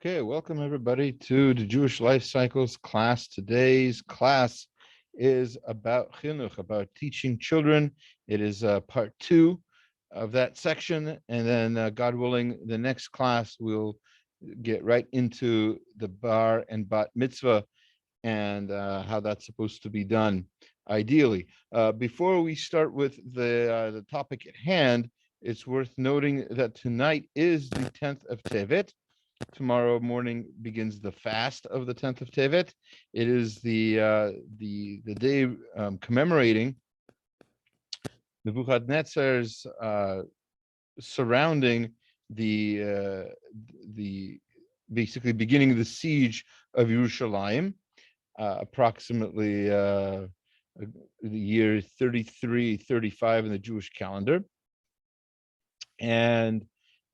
Okay, welcome everybody to the Jewish Life Cycles class. Today's class is about chinuch, about teaching children. It is part 2 of that section, and then God willing, the next class we'll get right into the bar and bat mitzvah and how that's supposed to be done, ideally. Before we start with the topic at hand, it's worth noting that tonight is the 10th of Tevet. Tomorrow morning begins the fast of the 10th of Tevet. It is the day commemorating Nebuchadnezzar's surrounding the basically beginning of the siege of Yerushalayim, approximately the year 33-35 in the Jewish calendar, and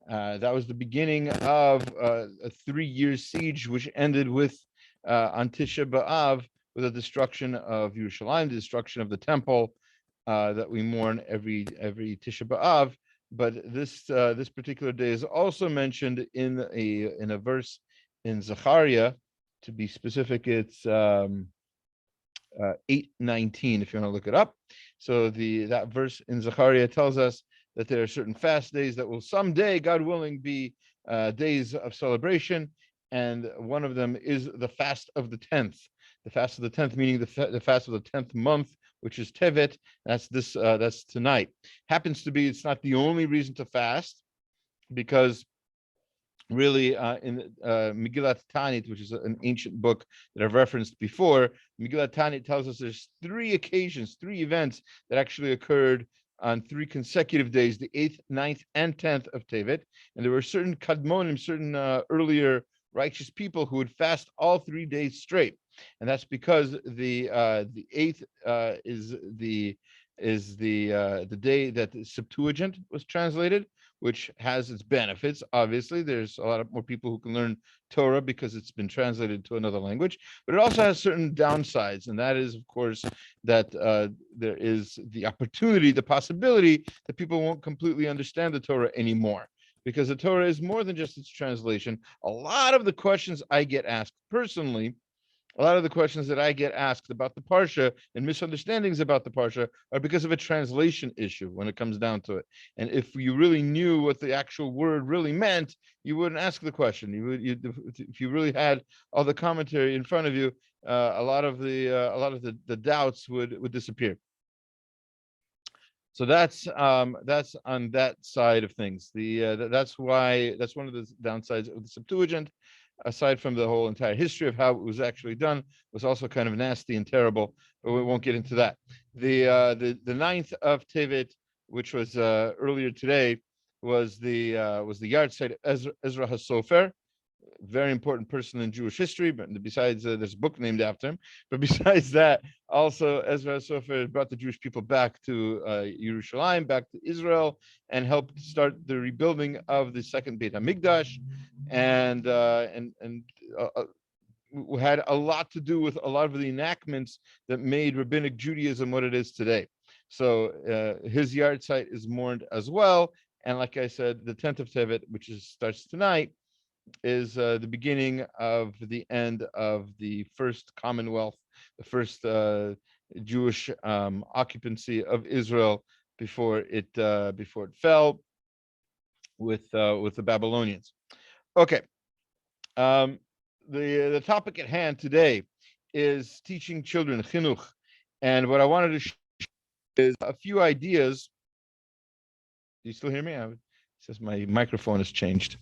that was the beginning of a 3-year siege, which ended with on Tisha B'Av with the destruction of Yerushalayim, the destruction of the temple that we mourn every Tisha B'Av. But this particular day is also mentioned in a verse in Zechariah. To be specific, it's 8:19. If you want to look it up. So that verse in Zechariah tells us that there are certain fast days that will someday, God willing, be days of celebration, and one of them is the fast of the 10th. The fast of the 10th, meaning the fast of the 10th month, which is Tevet. That's tonight. Happens to be, it's not the only reason to fast, because really in Megillat Tanit, which is an ancient book that I've referenced before, Megillat Tanit tells us there's 3 occasions, 3 events that actually occurred on 3 consecutive days, the 8th, 9th, and 10th of Tevet. And there were certain kadmonim, certain earlier righteous people who would fast all 3 days straight. And that's because the 8th is the day that the Septuagint was translated, which has its benefits. Obviously, there's a lot more people who can learn Torah because it's been translated to another language, but it also has certain downsides, and that is, of course, that there is the opportunity, the possibility that people won't completely understand the Torah anymore, because the Torah is more than just its translation. A lot of the questions I get asked personally, a lot of the questions that I get asked about the Parsha and misunderstandings about the Parsha are because of a translation issue when it comes down to it. And if you really knew what the actual word really meant, you wouldn't ask the question. If you really had all the commentary in front of you, a lot of the doubts would disappear. So that's on that side of things. That's one of the downsides of the Septuagint, aside from the whole entire history of how it was actually done, was also kind of nasty and terrible, but we won't get into that. The 9th of Tevet, which was earlier today, was the yahrzeit of Ezra HaSofer, very important person in Jewish history, but besides there's a book named after him. But besides that, also Ezra HaSofer brought the Jewish people back to Yerushalayim, back to Israel, and helped start the rebuilding of the second Beit HaMikdash, and had a lot to do with a lot of the enactments that made rabbinic Judaism what it is today. So his yahrzeit is mourned as well. And like I said, the 10th of Tevet, which starts tonight, is the beginning of the end of the first Commonwealth, the first Jewish occupancy of Israel before it fell with the Babylonians. Okay, the topic at hand today is teaching children, chinuch, and what I wanted to share is a few ideas. Do you still hear me? It says my microphone has changed.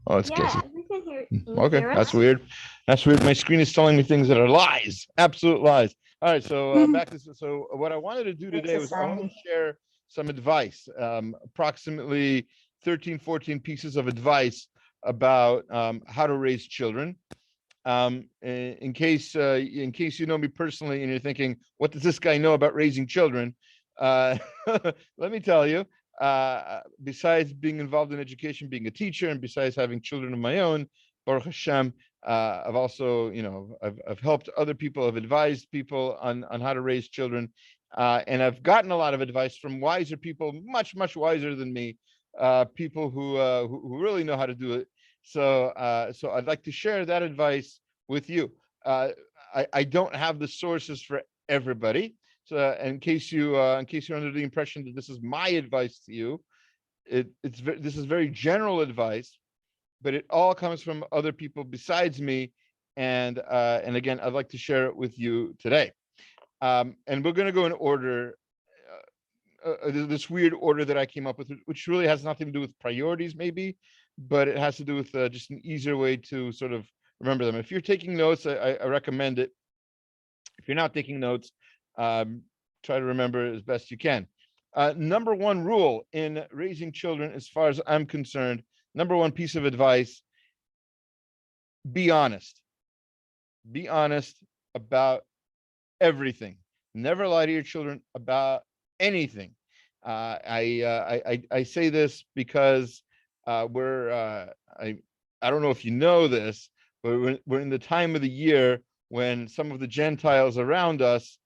Oh, it's Yeah, we can hear. okay. That's weird. That's weird. My screen is telling me things that are lies, absolute lies. All right, so back to so what I wanted to do today was I want to share some advice, approximately 13, 14 pieces of advice about how to raise children. In case you know me personally and you're thinking, what does this guy know about raising children? Let me tell you. Besides being involved in education, being a teacher, and besides having children of my own, Baruch Hashem, I've also, I've helped other people, I've advised people on how to raise children, and I've gotten a lot of advice from wiser people, much wiser than me, people who really know how to do it. So I'd like to share that advice with you. Uh, I don't have the sources for everybody. So in case you're under the impression that this is my advice to you, this is very general advice, but it all comes from other people besides me. And again, I'd like to share it with you today. And we're going to go in order, this weird order that I came up with, which really has nothing to do with priorities, maybe, but it has to do with just an easier way to sort of remember them. If you're taking notes, I recommend it. If you're not taking notes, try to remember as best you can. Number one rule in raising children, as far as I'm concerned, number one piece of advice: be honest. Be honest about everything. Never lie to your children about anything. I say this because I don't know if you know this, but we're in the time of the year when some of the Gentiles around us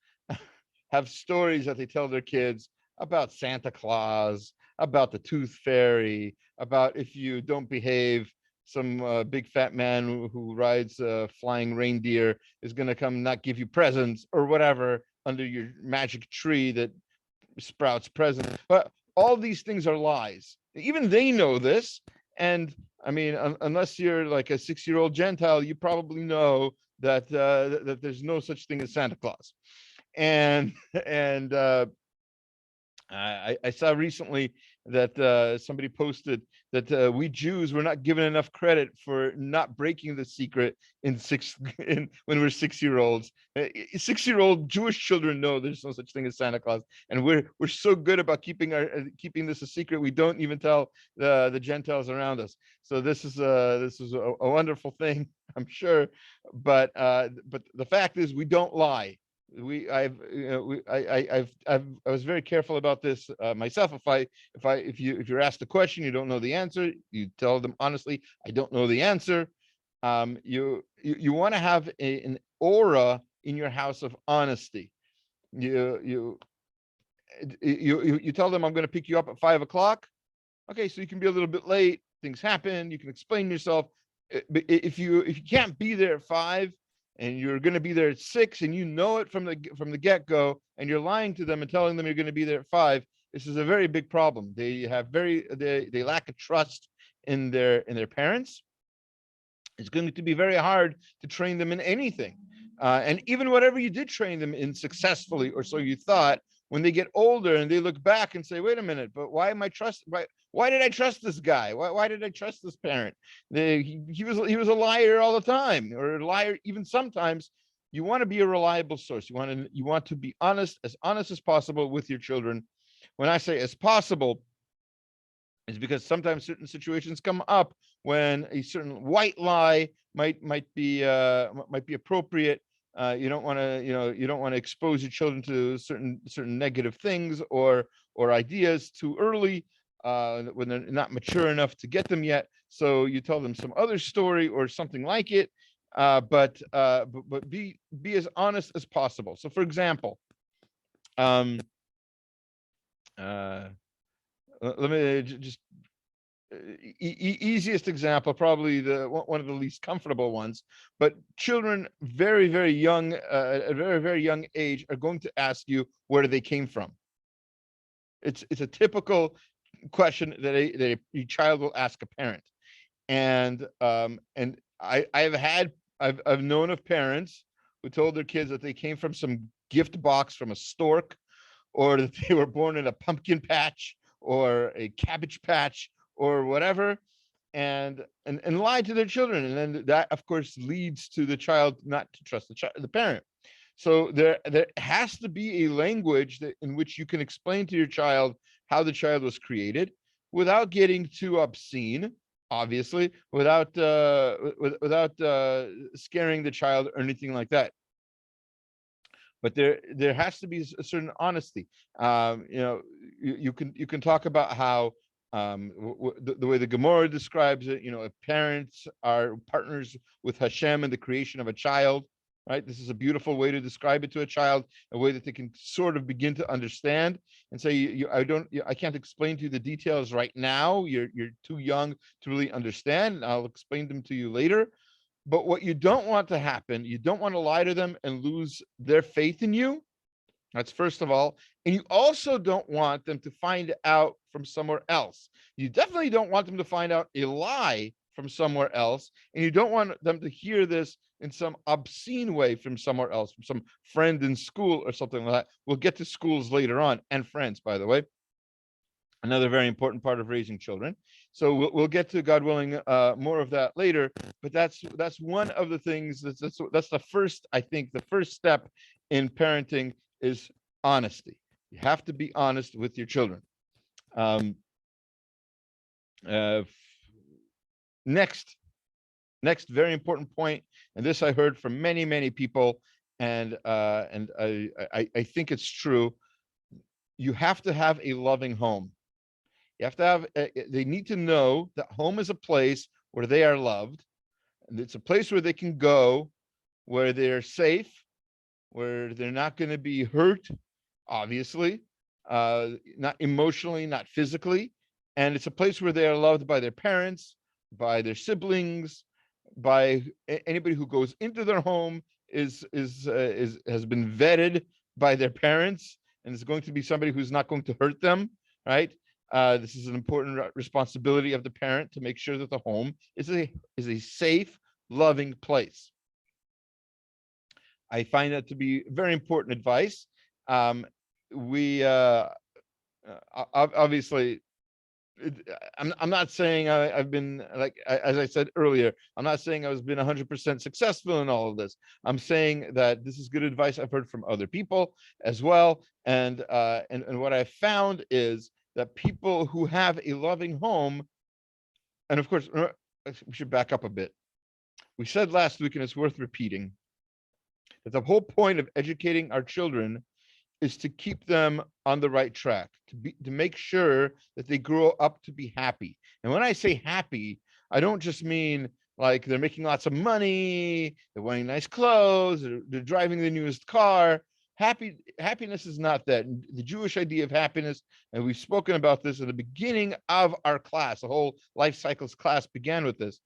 have stories that they tell their kids about Santa Claus, about the Tooth Fairy, about if you don't behave, some big fat man who rides a flying reindeer is going to come not give you presents or whatever under your magic tree that sprouts presents. But all these things are lies. Even they know this. And I mean, unless you're like a 6-year-old Gentile, you probably know that that there's no such thing as Santa Claus. And I saw recently that somebody posted that we Jews were not given enough credit for not breaking the secret when we're 6-year-olds. 6-year-old Jewish children know there's no such thing as Santa Claus, and we're so good about keeping this a secret. We don't even tell the Gentiles around us. So this is a wonderful thing, I'm sure. But the fact is, we don't lie. I was very careful about this myself. If you're asked a question, you don't know the answer, you tell them honestly, I don't know the answer. You want to have an aura in your house of honesty. You tell them, I'm going to pick you up at 5 o'clock. Okay, so you can be a little bit late. Things happen. You can explain yourself. But if you can't be there at 5, and you're going to be there at 6, and you know it from the get-go, and you're lying to them and telling them you're going to be there at 5, this is a very big problem. They lack a trust in their parents. It's going to be very hard to train them in anything. And even whatever you did train them in successfully, or so you thought, when they get older and they look back and say, wait a minute, but why did I trust this guy? Why did I trust this parent? He was a liar all the time, or a liar even sometimes. You want to be a reliable source. You want to be honest as possible with your children. When I say as possible, it's because sometimes certain situations come up when a certain white lie might be appropriate. You don't want to expose your children to certain negative things or ideas too early, when they're not mature enough to get them yet. So you tell them some other story or something like it, but be as honest as possible. So, for example, let me just easiest example, probably one of the least comfortable ones, but children very, very young, at a very, very young age, are going to ask you where they came from. It's a typical question that a child will ask a parent. And I've known of parents who told their kids that they came from some gift box from a stork, or that they were born in a pumpkin patch or a cabbage patch or whatever, and lied to their children. And then that, of course, leads to the child not to trust the parent. So there has to be a language in which you can explain to your child how the child was created without getting too obscene, obviously, without scaring the child or anything like that. But there has to be a certain honesty. You can talk about how the way the Gemara describes it. Parents are partners with Hashem in the creation of a child. right? This is a beautiful way to describe it to a child, a way that they can sort of begin to understand and say, I can't explain to you the details right now. You're too young to really understand. And I'll explain them to you later. But what you don't want to happen, you don't want to lie to them and lose their faith in you. That's first of all. And you also don't want them to find out from somewhere else. You definitely don't want them to find out a lie from somewhere else. And you don't want them to hear this in some obscene way from somewhere else, from some friend in school or something like that. We'll get to schools later on, and friends, by the way. Another very important part of raising children. So we'll get to, God willing, more of that later. But that's one of the things. That's the first, I think, the first step in parenting is honesty. You have to be honest with your children. Next very important point, and this I heard from many people, and I think it's true. You have to have a loving home. You have to have, they need to know that home is a place where they are loved, and it's a place where they can go, where they're safe, where they're not going to be hurt, obviously, not emotionally, not physically. And it's a place where they are loved by their parents, by their siblings, by anybody who goes into their home has been vetted by their parents, and is going to be somebody who's not going to hurt them, right? This is an important responsibility of the parent to make sure that the home is a safe, loving place. I find that to be very important advice. We obviously, I'm not saying I've been, like, as I said earlier, I'm not saying I've been 100% successful in all of this. I'm saying that this is good advice I've heard from other people as well. And what I've found is that people who have a loving home, and of course, we should back up a bit. We said last week, and it's worth repeating, that the whole point of educating our children is to keep them on the right track, to make sure that they grow up to be happy. And when I say happy, I don't just mean like they're making lots of money, they're wearing nice clothes, they're driving the newest car. Happiness is not that. The Jewish idea of happiness, and we've spoken about this at the beginning of our class, the whole life cycles class began with this.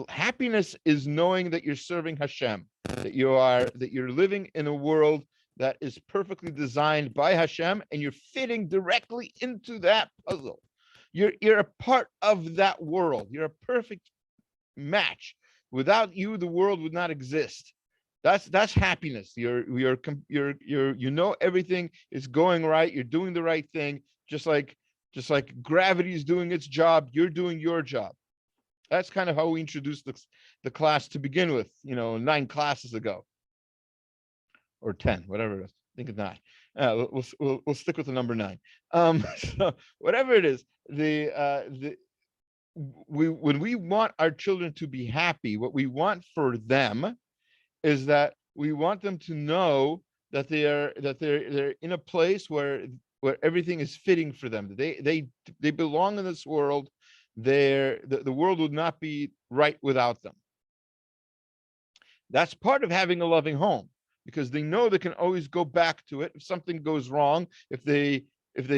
Happiness is knowing that you're serving Hashem, that you're living in a world that is perfectly designed by Hashem, and you're fitting directly into that puzzle. You're a part of that world. You're a perfect match. Without you, the world would not exist. That's happiness. You know everything is going right. You're doing the right thing. Just like gravity is doing its job, you're doing your job. That's kind of how we introduced the class to begin with, 9 classes ago, or 10, whatever it is. I think it's 9. We'll stick with the number 9. So whatever it is, when we want our children to be happy, what we want for them is that we want them to know that they're in a place where everything is fitting for them. They belong in this world. The world would not be right without them. That's part of having a loving home, because they know they can always go back to it if something goes wrong, if they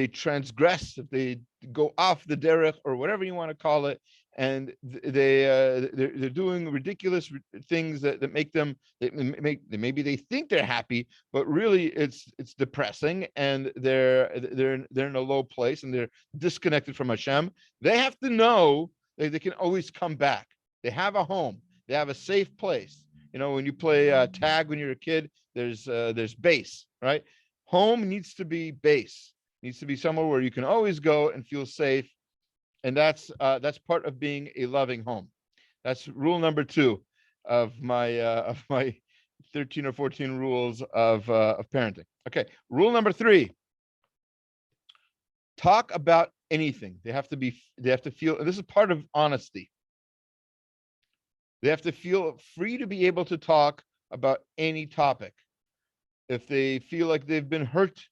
transgress, if they go off the derech, or whatever you want to call it, and they're doing ridiculous things that make them, maybe they think they're happy, but really it's depressing, and they're in a low place, and they're disconnected from Hashem. They have to know that they can always come back. They have a home. They have a safe place. When you play tag when you're a kid, there's base, right? Home needs to be base. Needs to be somewhere where you can always go and feel safe. And that's part of being a loving home. That's rule number 2 of my 13 or 14 rules of parenting. Okay, rule number 3. Talk about anything. They have to feel, and this is part of honesty. They have to feel free to be able to talk about any topic. If they feel like they've been hurt,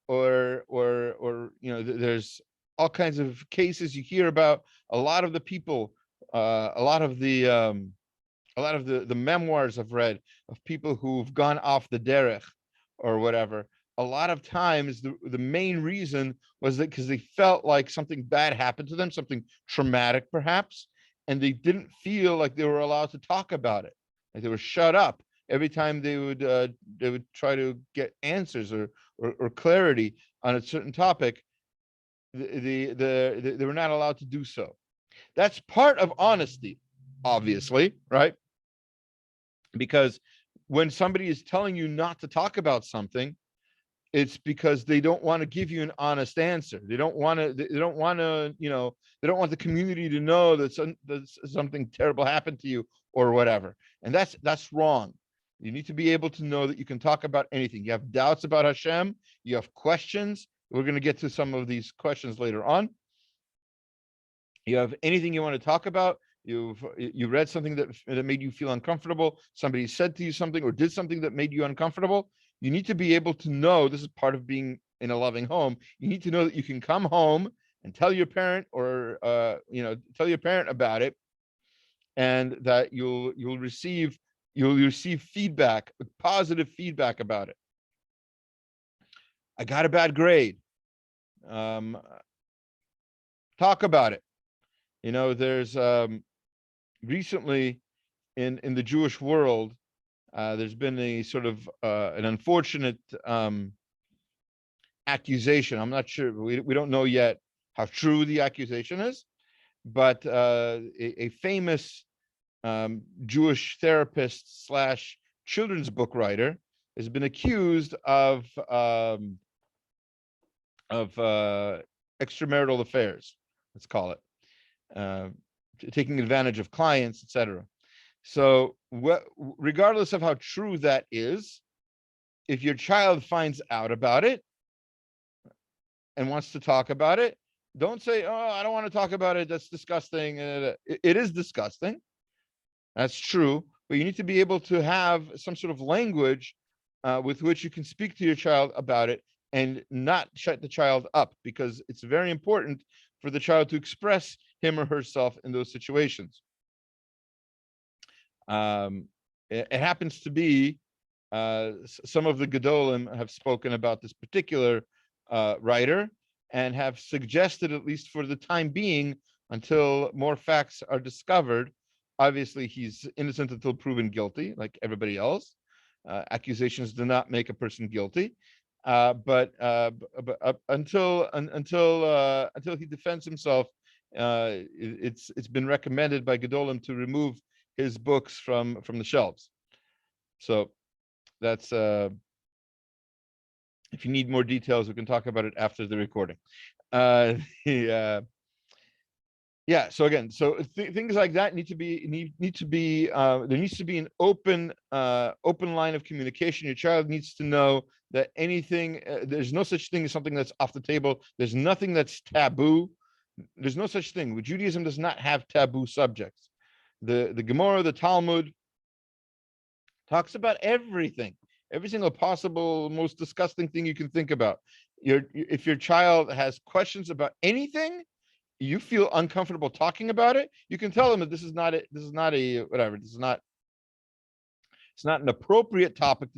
or there's all kinds of cases you hear about. A lot of the people, a lot of the a lot of the memoirs I've read of people who've gone off the derech or whatever, a lot of times the main reason was that because they felt like something bad happened to them, something traumatic perhaps, and they didn't feel like they were allowed to talk about it. Like they were shut up every time they would try to get answers or clarity on a certain topic. They were not allowed to do so. That's part of honesty, obviously, right? Because when somebody is telling you not to talk about something, it's because they don't want to give you an honest answer. They don't want to, they don't want to, they don't want the community to know that something terrible happened to you or whatever. And that's wrong. You need to be able to know that you can talk about anything. You have doubts about Hashem, you have questions. We're going to get to some of these questions later on. You have anything you want to talk about, you read something that made you feel uncomfortable, somebody said to you something or did something that made you uncomfortable, you need to be able to know, this is part of being in a loving home, you need to know that you can come home and tell your parent or tell your parent about it, and that you'll receive feedback, positive feedback about it. I got a bad grade. Talk about it. There's recently in the Jewish world, there's been a sort of an unfortunate accusation. I'm not sure. We don't know yet how true the accusation is, but a famous Jewish therapist / children's book writer has been accused of extramarital affairs, let's call it, taking advantage of clients, etc. So regardless of how true that is, if your child finds out about it and wants to talk about it, don't say, oh, I don't want to talk about it, that's disgusting. It is disgusting. That's true. But you need to be able to have some sort of language with which you can speak to your child about it and not shut the child up, because it's very important for the child to express him or herself in those situations. It happens to be some of the Gedolim have spoken about this particular writer and have suggested, at least for the time being, until more facts are discovered. Obviously, he's innocent until proven guilty, like everybody else. Accusations do not make a person guilty, but until he defends himself, it's been recommended by Gedolim to remove his books from the shelves. So that's if you need more details, we can talk about it after the recording. Yeah. So again, things like that need to be there needs to be an open line of communication. Your child needs to know that anything, there's no such thing as something that's off the table. There's nothing that's taboo. There's no such thing. Judaism does not have taboo subjects. The Gemara, the Talmud talks about everything, every single possible, most disgusting thing you can think about. If your child has questions about anything, you feel uncomfortable talking about it, you can tell them that it's not an appropriate topic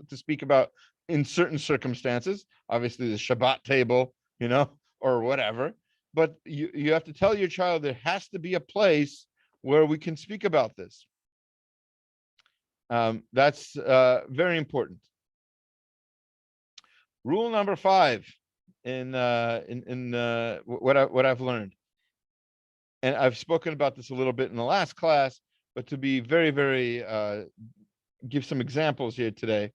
to speak about in certain circumstances. Obviously, the Shabbat table, or whatever. But you have to tell your child there has to be a place where we can speak about this. That's very important. Rule number 5 in what I've learned, and I've spoken about this a little bit in the last class, but to be very, very give some examples here today,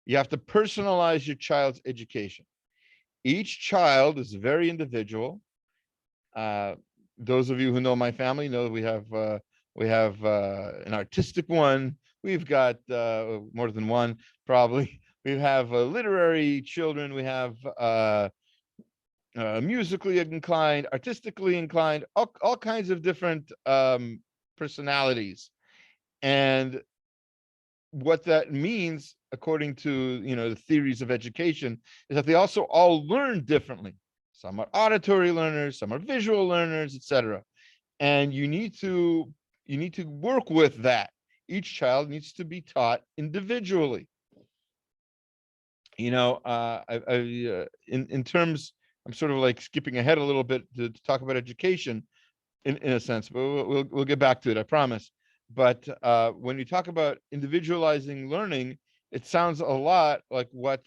you have to personalize your child's education. Each child is very individual. Those of you who know my family know that we have an artistic one. We've got more than one, probably. We have literary children. We have musically inclined, artistically inclined, all kinds of different personalities. And what that means, according to the theories of education, is that they also all learn differently. Some are auditory learners, some are visual learners, etc. And you need to you need to work with that. Each child needs to be taught individually. In terms, I'm sort of like skipping ahead a little bit to talk about education in a sense, but we'll get back to it, I promise. But when you talk about individualizing learning, it sounds a lot like what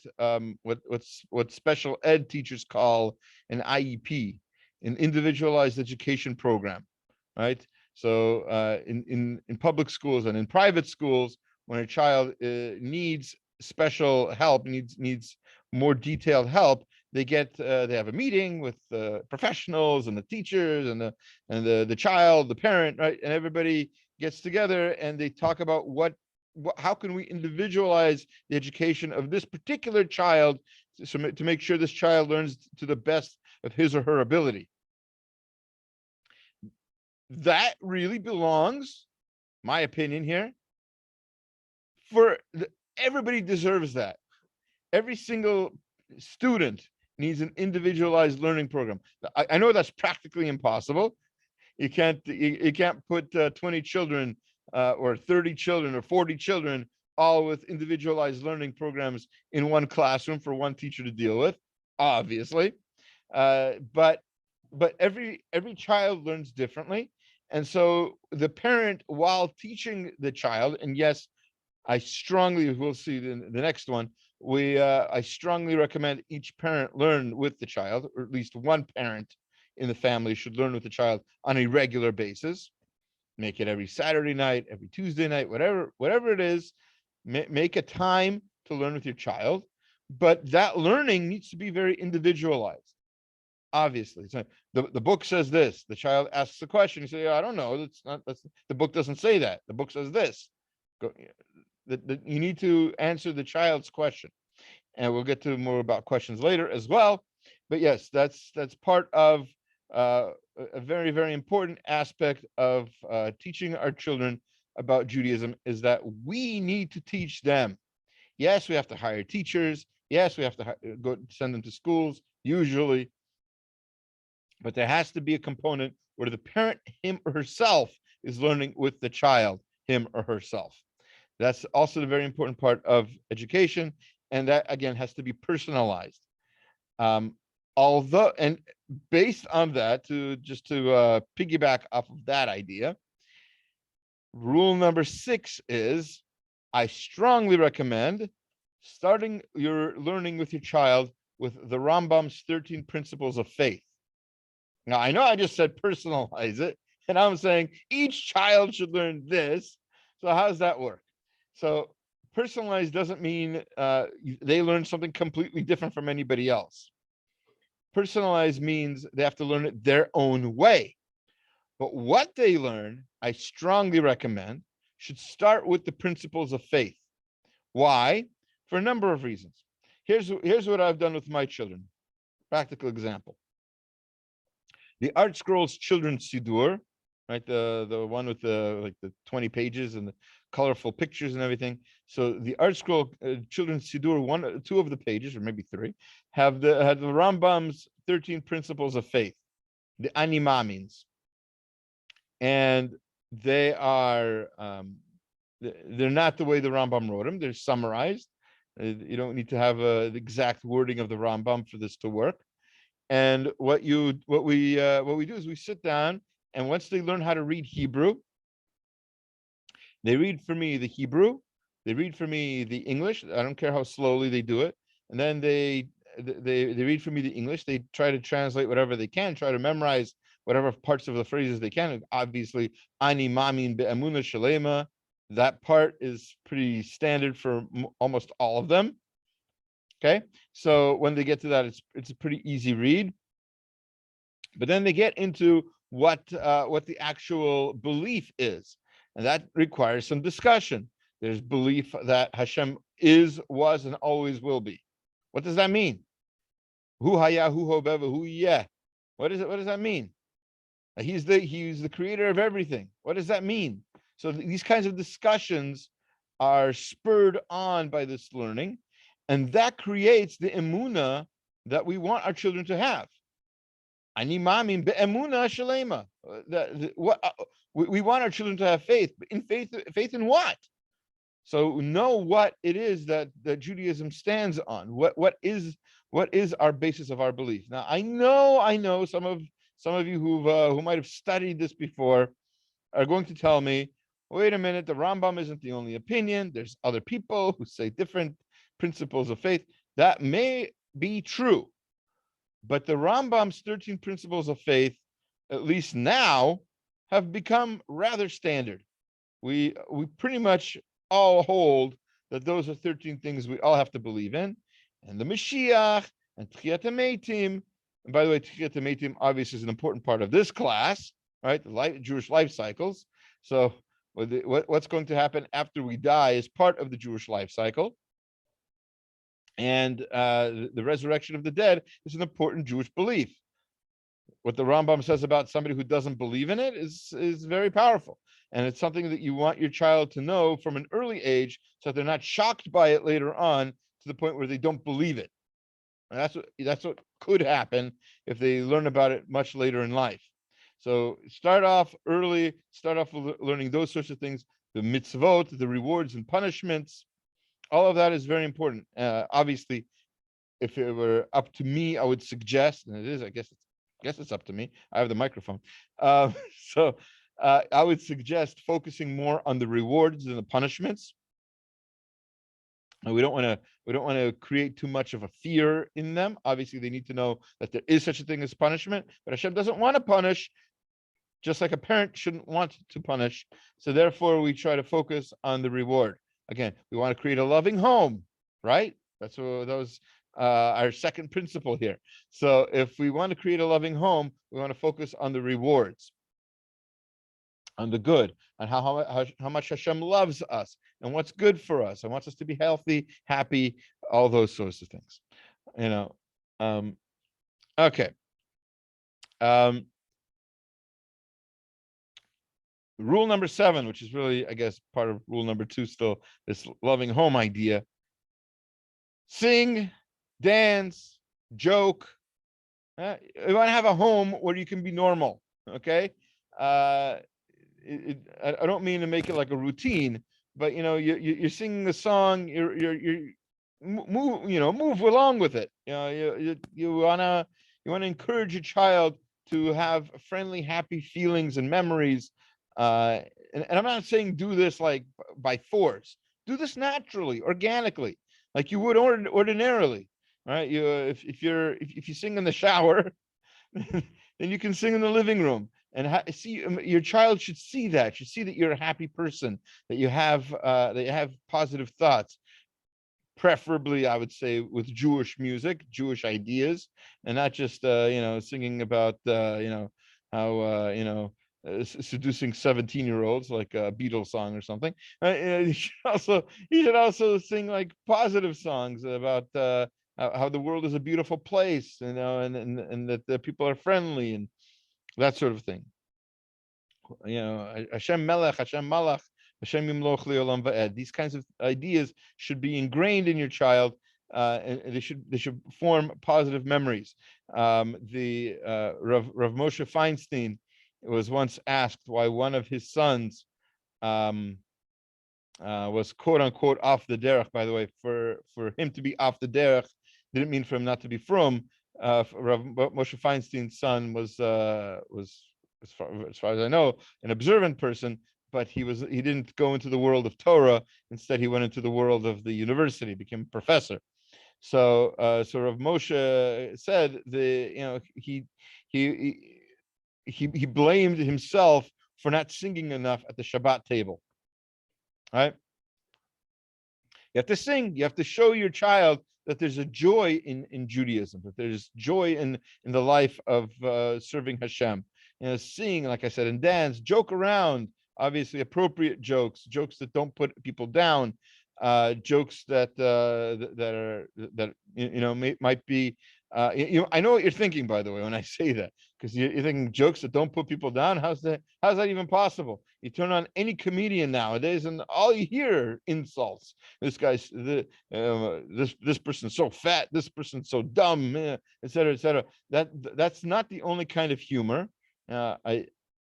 special ed teachers call an IEP, an individualized education program, right? So in public schools and in private schools, when a child needs special help, needs more detailed help, they have a meeting with the professionals and the teachers and the child, the parent, right? And everybody gets together and they talk about how can we individualize the education of this particular child to make sure this child learns to the best of his or her ability. That really belongs, my opinion here, everybody deserves that. Every single student needs an individualized learning program. I know that's practically impossible. You can't put 20 children or 30 children or 40 children all with individualized learning programs in one classroom for one teacher to deal with, obviously. But every child learns differently. And so the parent, while teaching the child, and yes, I strongly, we'll see in the next one, I strongly recommend each parent learn with the child, or at least one parent in the family should learn with the child on a regular basis. Make it every Saturday night, every Tuesday night, whatever it is, make a time to learn with your child. But that learning needs to be very individualized. Obviously, so the book says this. The child asks a question. You say, I don't know. The book doesn't say that. The book says this. You need to answer the child's question, and we'll get to more about questions later as well. But yes, that's part of a very, very important aspect of teaching our children about Judaism, is that we need to teach them. Yes, we have to hire teachers. Yes, we have to go send them to schools usually, but there has to be a component where the parent, him or herself, is learning with the child, him or herself. That's also the very important part of education, and that again has to be personalized. Although, and based on that, to piggyback off of that idea, rule number 6 is, I strongly recommend starting your learning with your child with the Rambam's 13 principles of faith. Now, I know I just said personalize it, and I'm saying each child should learn this. So how does that work? So personalized doesn't mean they learn something completely different from anybody else. Personalized means they have to learn it their own way. But what they learn, I strongly recommend, should start with the principles of faith. Why? For a number of reasons. Here's what I've done with my children. Practical example. The Art Scrolls Children's Siddur, right? The one with the 20 pages and the colorful pictures and everything. So the Art Scroll Children's Siddur, 2 of the pages, or maybe 3, have the Rambam's 13 principles of faith. The Anima means, and they are they're not the way the Rambam wrote them. They're summarized. You don't need to have the exact wording of the Rambam for this to work. And what we do is we sit down, and once they learn how to read Hebrew, they read for me the Hebrew, they read for me the English. I don't care how slowly they do it. And then they read for me the English. They try to translate whatever they can, try to memorize whatever parts of the phrases they can. Obviously, Anima be'emunah shalema. That part is pretty standard for almost all of them. Okay, so when they get to that, it's a pretty easy read. But then they get into what the actual belief is, and that requires some discussion. There's belief that Hashem is, was, and always will be. What does that mean? Hu haya, hu hoveva, hu yeh. What does that mean? He's the creator of everything. What does that mean? So these kinds of discussions are spurred on by this learning, and that creates the emunah that we want our children to have. Ani mamin be'emunah shalema. We want our children to have faith, but faith in what? So know what it is that Judaism stands on. What is our basis of our belief? Now I know some of you who might have studied this before are going to tell me, wait a minute, the Rambam isn't the only opinion. There's other people who say different principles of faith. That may be true, but the Rambam's 13 principles of faith, at least now, have become rather standard. We pretty much all hold that those are 13 things we all have to believe in, and the Mashiach and Tchiyat HaMeitim. And by the way, Tchiyat HaMeitim obviously is an important part of this class, right? The Jewish life cycles. So what's going to happen after we die is part of the Jewish life cycle. And the resurrection of the dead is an important Jewish belief. What the Rambam says about somebody who doesn't believe in it is very powerful. And it's something that you want your child to know from an early age so that they're not shocked by it later on to the point where they don't believe it. And that's what could happen if they learn about it much later in life. So start off early, start off learning those sorts of things, the mitzvot, the rewards and punishments. All of that is very important. Obviously, if it were up to me, I would suggest, and it is, I guess it's up to me. I have the microphone. So I would suggest focusing more on the rewards than the punishments. And we don't want to create too much of a fear in them. Obviously, they need to know that there is such a thing as punishment, but Hashem doesn't want to punish, just like a parent shouldn't want to punish. So therefore, we try to focus on the reward. Again, we want to create a loving home, right? That was our second principle here. So if we want to create a loving home, we want to focus on the rewards, on the good, on how much Hashem loves us and what's good for us and wants us to be healthy, happy, all those sorts of things. Okay. Rule number 7, which is really, I guess, part of rule number 2 still, this loving home idea. Sing, dance, joke. You want to have a home where you can be normal, okay? I don't mean to make it like a routine, but you're singing a song, you're move along with it. You wanna encourage your child to have friendly, happy feelings and memories. And I'm not saying do this like by force. Do this naturally, organically, like you would ordinarily. Right? If you sing in the shower, then you can sing in the living room. And see, your child should see that. Should see that you're a happy person, that you have positive thoughts. Preferably, I would say, with Jewish music, Jewish ideas, and not just singing about how seducing 17-year-olds like a Beatles song or something. You should also sing like positive songs about how the world is a beautiful place, and that the people are friendly and that sort of thing. Hashem Melech, Hashem Malach, Hashem Yimloch Le'olam Va'ed. These kinds of ideas should be ingrained in your child, and they should form positive memories. Rav Moshe Feinstein was once asked why one of his sons was quote unquote off the derech. By the way, for him to be off the derech didn't mean for him not to be from. Rav Moshe Feinstein's son was as far as I know, an observant person, but he didn't go into the world of Torah. Instead, he went into the world of the university, became a professor. So Rav Moshe said he blamed himself for not singing enough at the Shabbat table. Right? You have to sing. You have to show your child that there's a joy in Judaism, that there's joy in the life of serving Hashem. Sing, like I said, and dance, joke around. Obviously, appropriate jokes that don't put people down, jokes that might be. I know what you're thinking, by the way, when I say that, because you're thinking jokes that don't put people down. How's that even possible? You turn on any comedian nowadays, and all you hear insults. This guy's this person's so fat. This person's so dumb, etc., etc. That's not the only kind of humor.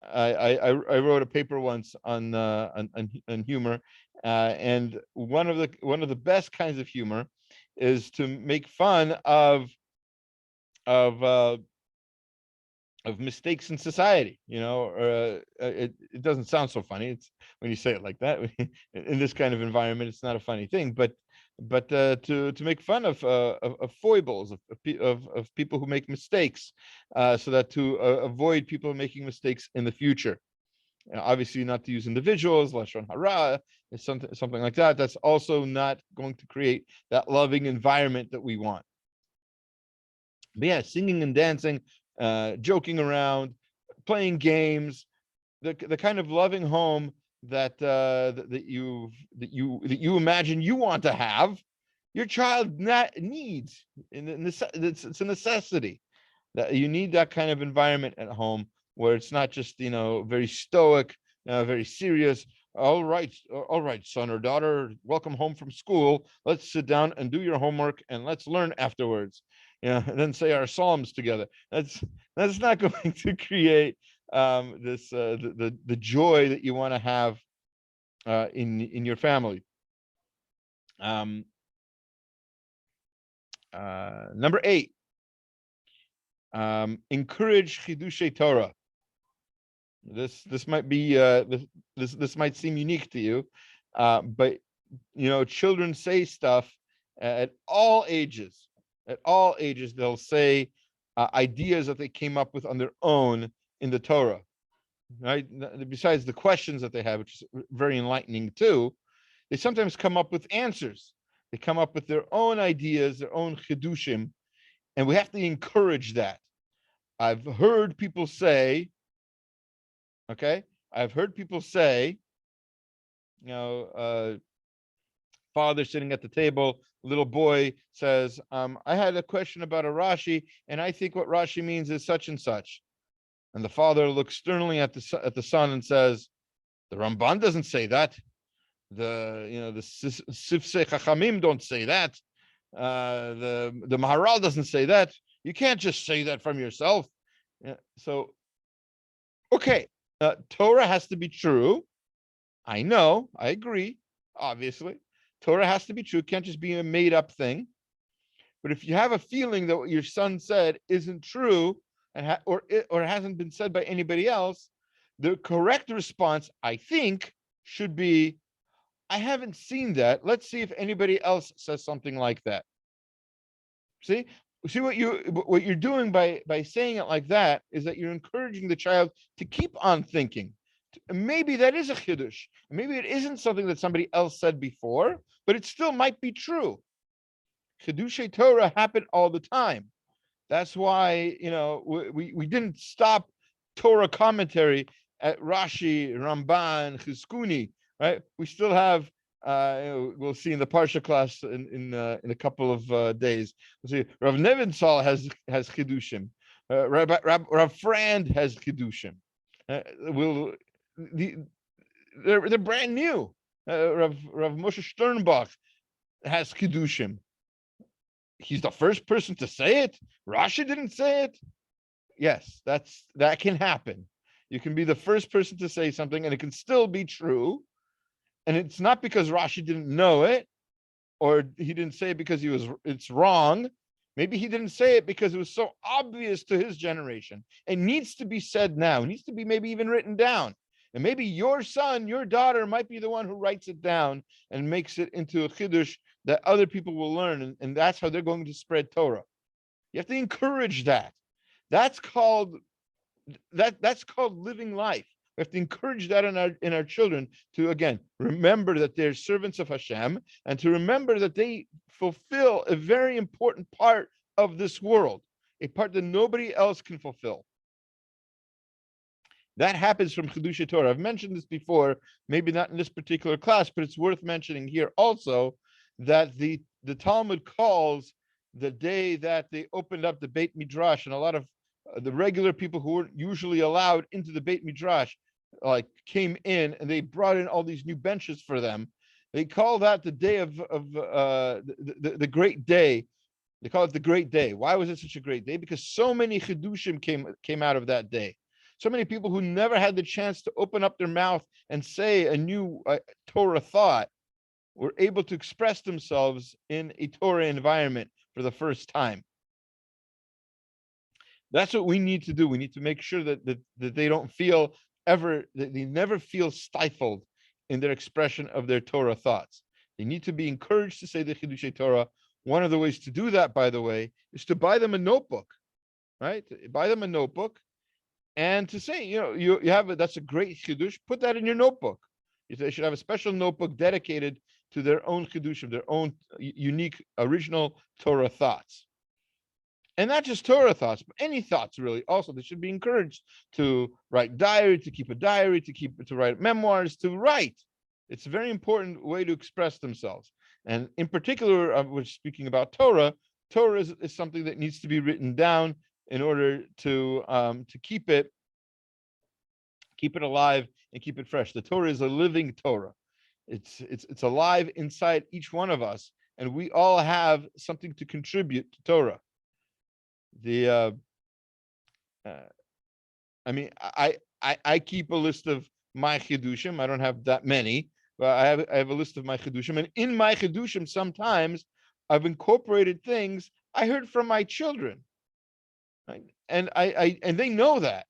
I wrote a paper once on humor, and one of the best kinds of humor is to make fun of uh, of mistakes in society. It doesn't sound so funny. It's when you say it like that. In this kind of environment, it's not a funny thing, but to make fun of foibles of people who make mistakes, so that to avoid people making mistakes in the future. Obviously, not to use individuals, lashon hara, is something like that. That's also not going to create that loving environment that we want. But yeah, singing and dancing, joking around, playing games, the kind of loving home that you imagine you want to have, your child needs. It's a necessity that you need that kind of environment at home where it's not just very stoic, very serious. All right, son or daughter, welcome home from school. Let's sit down and do your homework and let's learn afterwards. And then say our psalms together. That's not going to create this the joy that you want to have in your family. Number 8, encourage chidushei Torah. This might be this might seem unique to you, but children say stuff at all ages. At all ages, they'll say ideas that they came up with on their own in the Torah. Right? Besides the questions that they have, which is very enlightening too, they sometimes come up with answers. They come up with their own ideas, their own chidushim, and we have to encourage that. I've heard people say, father sitting at the table, little boy says, I had a question about a Rashi, and I think what Rashi means is such and such. And the father looks sternly at the son and says, the Ramban doesn't say that. The Sifsei Chachamim don't say that. The Maharal doesn't say that. You can't just say that from yourself. So, okay, Torah has to be true. I know, I agree, obviously. Torah has to be true. It can't just be a made up thing. But if you have a feeling that what your son said isn't true, or it hasn't been said by anybody else, the correct response, I think, should be, I haven't seen that. Let's see if anybody else says something like that. See what you're doing by saying it like that is that you're encouraging the child to keep on thinking. Maybe that is a chiddush. Maybe it isn't something that somebody else said before, but it still might be true. Chidushei Torah happen all the time. That's why we didn't stop Torah commentary at Rashi, Ramban, Chizkuni, right? We still have. We'll see in the Parsha class in a couple of days. We'll see Rav Nebenzahl has chidushim. Rav Frand has chidushim. They're brand new. Rav Moshe Sternbach has chidushim. He's the first person to say it. Rashi didn't say it. Yes, that can happen. You can be the first person to say something, and it can still be true. And it's not because Rashi didn't know it, or he didn't say it because it's wrong. Maybe he didn't say it because it was so obvious to his generation. It needs to be said now. It needs to be maybe even written down. And maybe your son, your daughter might be the one who writes it down and makes it into a chiddush that other people will learn. And that's how they're going to spread Torah. You have to encourage that. That's called living life. We have to encourage that in our children to, again, remember that they're servants of Hashem, and to remember that they fulfill a very important part of this world, a part that nobody else can fulfill. That happens from Chidushei Torah. I've mentioned this before, maybe not in this particular class, but it's worth mentioning here also, that the Talmud calls the day that they opened up the Beit Midrash, and a lot of the regular people who weren't usually allowed into the Beit Midrash came in, and they brought in all these new benches for them. They call that the day of the great day. They call it the great day. Why was it such a great day? Because so many chidushim came out of that day. So many people who never had the chance to open up their mouth and say a new Torah thought were able to express themselves in a Torah environment for the first time. That's what we need to do. We need to make sure that they don't feel that they never feel stifled in their expression of their Torah thoughts. They need to be encouraged to say the Chidushei Torah. One of the ways to do that, by the way, is to buy them a notebook, right? Buy them a notebook and to say, you have that's a great Chidush, put that in your notebook. They should have a special notebook dedicated to their own Chidush, their own unique, original Torah thoughts. And not just Torah thoughts, but any thoughts really. Also, they should be encouraged to write diary, to keep a diary, to write memoirs, to write. It's a very important way to express themselves. And in particular, we're speaking about Torah. Torah is something that needs to be written down in order to keep it alive and keep it fresh. The Torah is a living Torah. It's alive inside each one of us, and we all have something to contribute to Torah. I keep a list of my chidushim. I don't have that many, but I have a list of my chidushim, and in my chidushim, sometimes I've incorporated things I heard from my children, right? And and they know that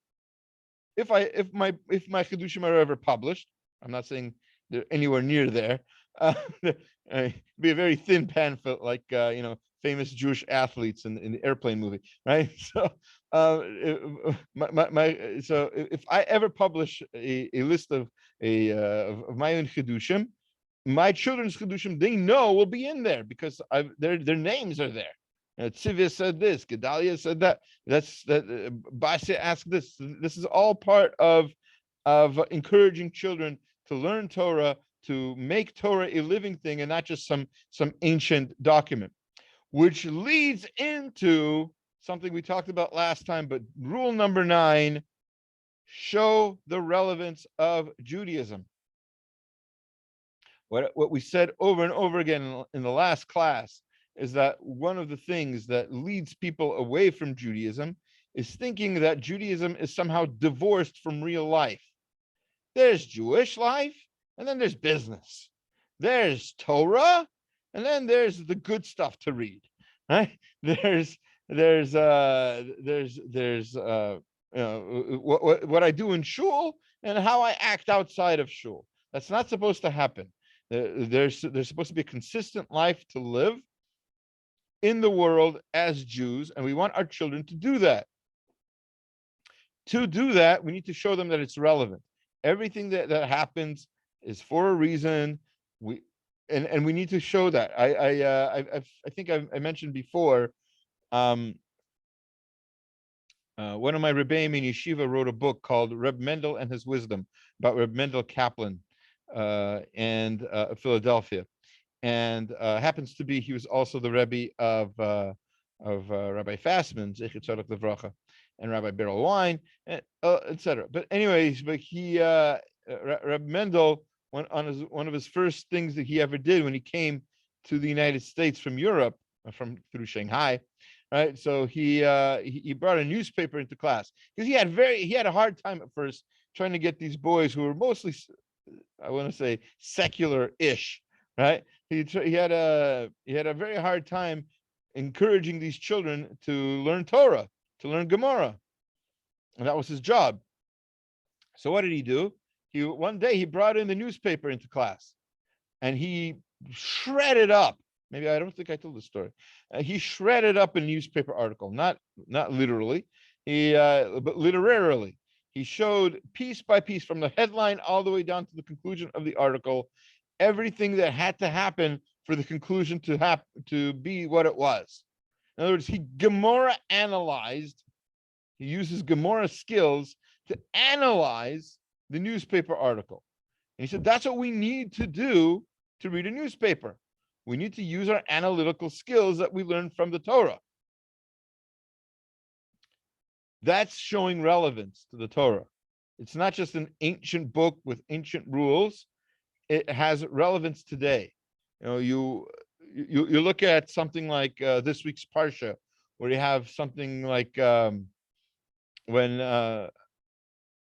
if my chidushim are ever published, I'm not saying they're anywhere near there. Be a very thin pamphlet, like famous Jewish athletes in the airplane movie, right? So, so if I ever publish a list of my own chidushim, my children's chidushim, they know will be in there because their names are there. Tzivia said this, Gedalia said that. Basia asked this. This is all part of encouraging children to learn Torah, to make Torah a living thing and not just some ancient document, which leads into something we talked about last time, but rule number 9, show the relevance of Judaism. What we said over and over again in the last class is that one of the things that leads people away from Judaism is thinking that Judaism is somehow divorced from real life. There's Jewish life, and then there's business. There's Torah, and then there's the good stuff to read, right? There's what I do in shul and how I act outside of shul. That's not supposed to happen. There's supposed to be a consistent life to live in the world as Jews, and we want our children to do that. To do that, we need to show them that it's relevant. Everything that happens is for a reason. We need to show that. I think I mentioned before. One of my rebbeim in yeshiva wrote a book called Reb Mendel and His Wisdom, about Reb Mendel Kaplan and Philadelphia, and happens to be he was also the Rebbe of Rabbi Fassman, Zechet Tzadok Levracha, and Rabbi Beryl Wine, etc. But anyways, Reb Mendel, one of his first things that he ever did when he came to the United States from Europe, through Shanghai, right? So he brought a newspaper into class because he had a hard time at first trying to get these boys who were mostly, I want to say, secular-ish, right? He had a very hard time encouraging these children to learn Torah, to learn Gemara, and that was his job. So what did he do? One day he brought in the newspaper into class, and he shredded up. Maybe I don't think I told the story. He shredded up a newspaper article, not literally, but literarily. He showed piece by piece, from the headline all the way down to the conclusion of the article, everything that had to happen for the conclusion to be what it was. In other words, he Gemara analyzed. He uses Gemara skills to analyze the newspaper article. And he said, that's what we need to do to read a newspaper. We need to use our analytical skills that we learned from the Torah. That's showing relevance to the Torah. It's not just an ancient book with ancient rules. It has relevance today. You look at something like this week's Parsha, where you have something like when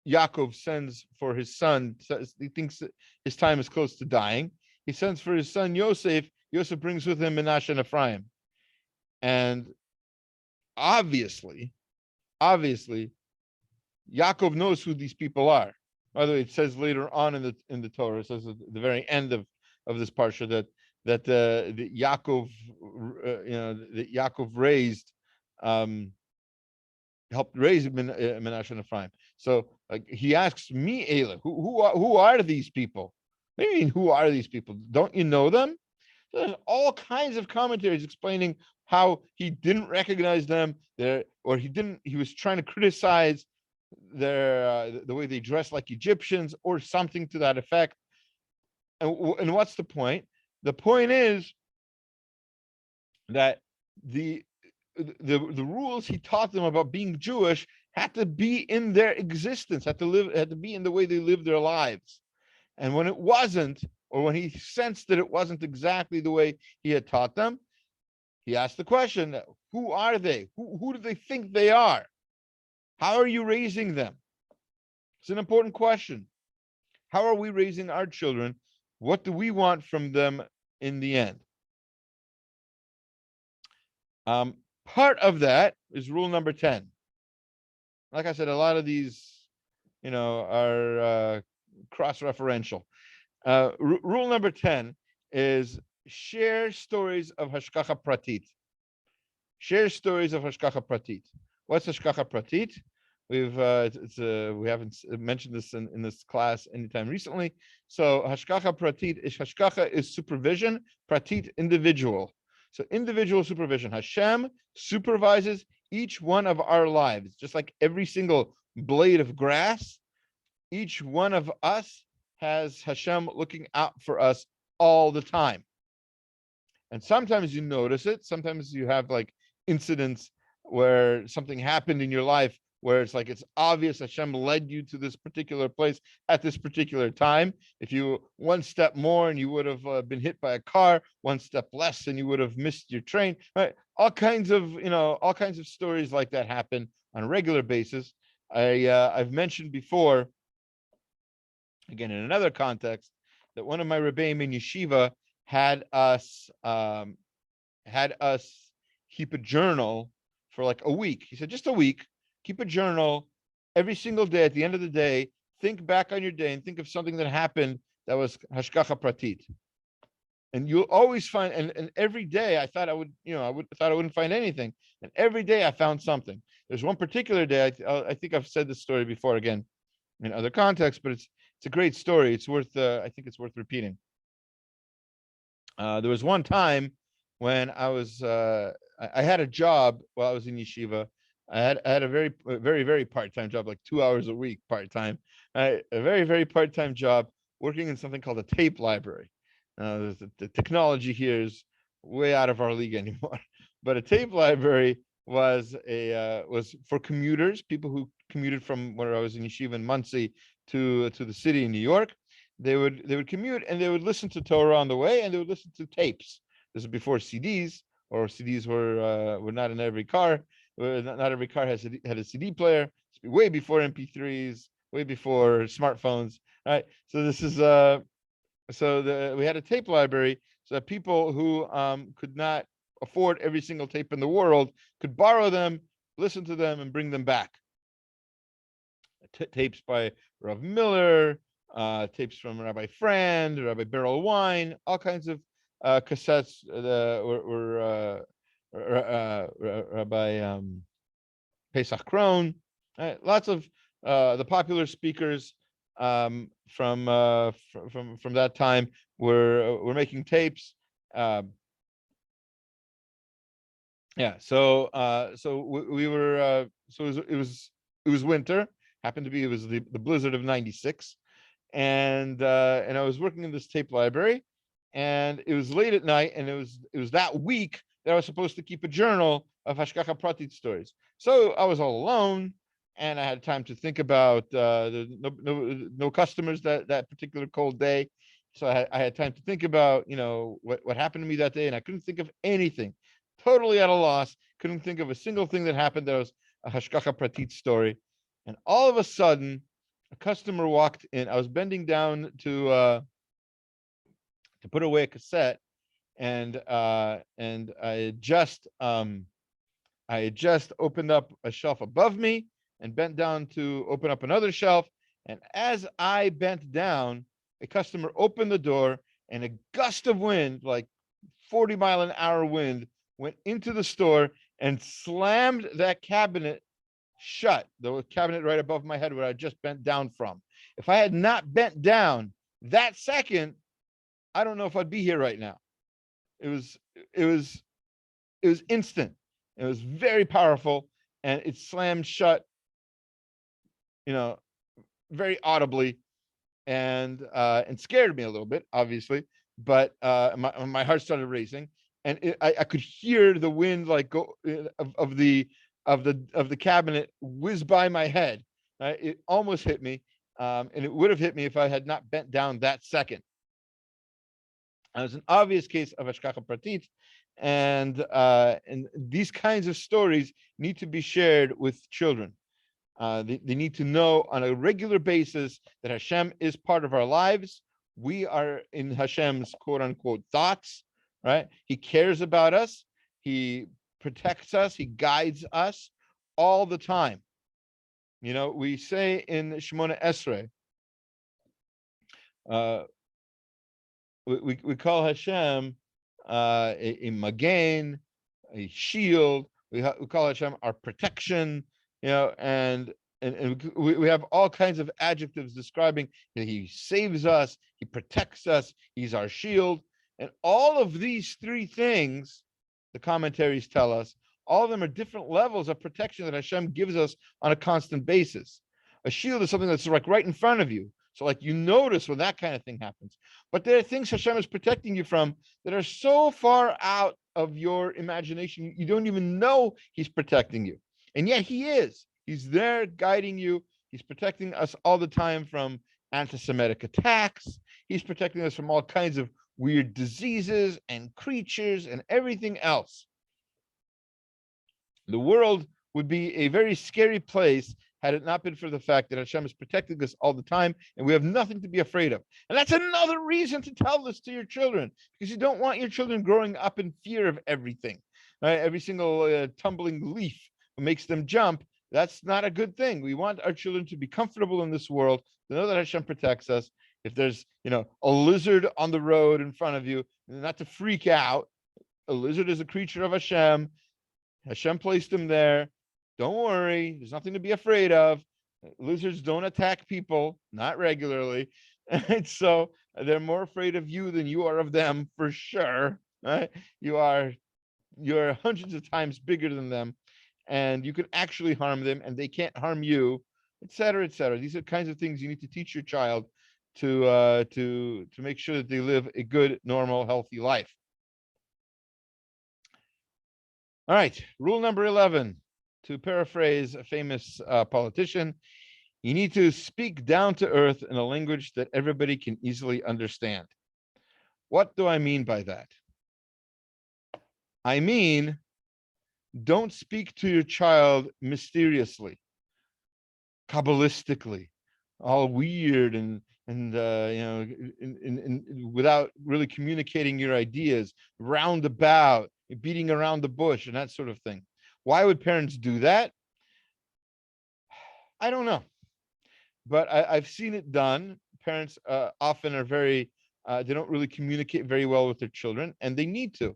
Yaakov sends for his son. He thinks that his time is close to dying. He sends for his son Yosef. Yosef brings with him Menashe and Ephraim. And obviously, Yaakov knows who these people are. By the way, it says later on in the Torah, it says at the very end of this parsha that the Yaakov, that Yaakov raised, helped raise Menashe and Ephraim. So he asks me, Elah, who are these people? What do you mean, who are these people? Don't you know them? So there's all kinds of commentaries explaining how he didn't recognize them there, or he was trying to criticize the way they dress like Egyptians or something to that effect. And what's the point? The point is that the rules he taught them about being Jewish had to be in their existence, had to be in the way they lived their lives. And when it wasn't, or when he sensed that it wasn't exactly the way he had taught them, he asked the question, who are they? Who do they think they are? How are you raising them? It's an important question. How are we raising our children? What do we want from them in the end? Part of that is rule number 10. Like I said, a lot of these, are cross-referential. Rule number 10 is share stories of hashgacha pratit. Share stories of hashgacha pratit. What's hashgacha pratit? We haven't mentioned this in this class anytime recently. So hashgacha pratit is hashgacha is supervision, pratit individual. So individual supervision. Hashem supervises each one of our lives, just like every single blade of grass. Each one of us has Hashem looking out for us all the time. And sometimes you notice it. Sometimes you have like incidents where something happened in your life where it's like it's obvious Hashem led you to this particular place at this particular time. If you one step more and you would have been hit by a car, one step less and you would have missed your train. Right? All kinds of stories like that happen on a regular basis. I've mentioned before, again in another context, that one of my rebbeim in yeshiva had us keep a journal for like a week. He said, just a week, keep a journal every single day. At the end of the day, think back on your day and think of something that happened that was hashgacha pratit. And you'll always find, and every day I thought I wouldn't find anything. And every day I found something. There's one particular day, I think I've said this story before again in other contexts, but it's a great story. It's worth, I think it's worth repeating. There was one time when I was, I had a job while I was in yeshiva. I had a very, very part-time job, like 2 hours a week part-time. A very, very part-time job working in something called a tape library. The technology here is way out of our league anymore. But a tape library was for commuters, people who commuted from where I was in yeshiva in Muncie to the city in New York. They would commute and they would listen to Torah on the way, and they would listen to tapes. This is before CDs, or CDs were not in every car. Not every car had a CD player. Way before MP3s, way before smartphones. Right. So this is we had a tape library so that people who could not afford every single tape in the world could borrow them, listen to them, and bring them back. Tapes by Rav Miller, tapes from Rabbi Frand, Rabbi Beryl Wine, all kinds of cassettes were Rabbi Pesach Krohn, lots of the popular speakers from that time were making tapes. So we were so it was winter. Happened to be, it was the blizzard of '96, and I was working in this tape library, and it was late at night, and it was that week that I was supposed to keep a journal of hashgacha pratit stories. So I was all alone, and I had time to think about no customers that particular cold day. So I had time to think about what happened to me that day, and I couldn't think of anything. Totally at a loss. Couldn't think of a single thing that happened that was a hashgacha pratit story. And all of a sudden, a customer walked in. I was bending down to put away a cassette, and I had just opened up a shelf above me and bent down to open up another shelf. And as I bent down, a customer opened the door, and a gust of wind, like 40-mile-an-hour wind, went into the store and slammed that cabinet shut, the cabinet right above my head where I just bent down from. If I had not bent down that second, I don't know if I'd be here right now. It was it was it was instant. It was very powerful, and it slammed shut, you know, very audibly, and scared me a little bit, obviously. But my heart started racing, and I could hear the wind like go of the cabinet whiz by my head. Right? It almost hit me, and it would have hit me if I had not bent down that second. It was an obvious case of hashgacha pratit, and these kinds of stories need to be shared with children. They need to know on a regular basis that Hashem is part of our lives. We are in Hashem's quote unquote thoughts, right? He cares about us. He protects us. He guides us all the time. You know, we say in Shemona Esrei, we call Hashem a magen, a shield. We call Hashem our protection, you know, and we have all kinds of adjectives describing that he saves us, he protects us, he's our shield. And all of these three things, the commentaries tell us, all of them are different levels of protection that Hashem gives us on a constant basis. A shield is something that's like right in front of you. So like you notice when that kind of thing happens. But there are things Hashem is protecting you from that are so far out of your imagination, you don't even know he's protecting you. And yet he is. He's there guiding you. He's protecting us all the time from anti-Semitic attacks. He's protecting us from all kinds of weird diseases and creatures and everything else. The world would be a very scary place had it not been for the fact that Hashem is protecting us all the time, and we have nothing to be afraid of. And that's another reason to tell this to your children, because you don't want your children growing up in fear of everything, right? Every single tumbling leaf makes them jump. That's not a good thing. We want our children to be comfortable in this world, to know that Hashem protects us. If there's, you know, a lizard on the road in front of you, not to freak out. A lizard is a creature of Hashem. Hashem placed him there. Don't worry. There's nothing to be afraid of. Lizards don't attack people, not regularly. And so they're more afraid of you than you are of them, for sure. Right? You're hundreds of times bigger than them, and you can actually harm them, and they can't harm you, etc., etc. These are kinds of things you need to teach your child to make sure that they live a good, normal, healthy life. All right, rule number 11. To paraphrase a famous politician, you need to speak down to earth in a language that everybody can easily understand. What do I mean by that? I mean, don't speak to your child mysteriously, Kabbalistically, all weird and without really communicating your ideas, roundabout, beating around the bush and that sort of thing. Why would parents do that? I don't know, but I've seen it done. Parents often are very, they don't really communicate very well with their children, and they need to.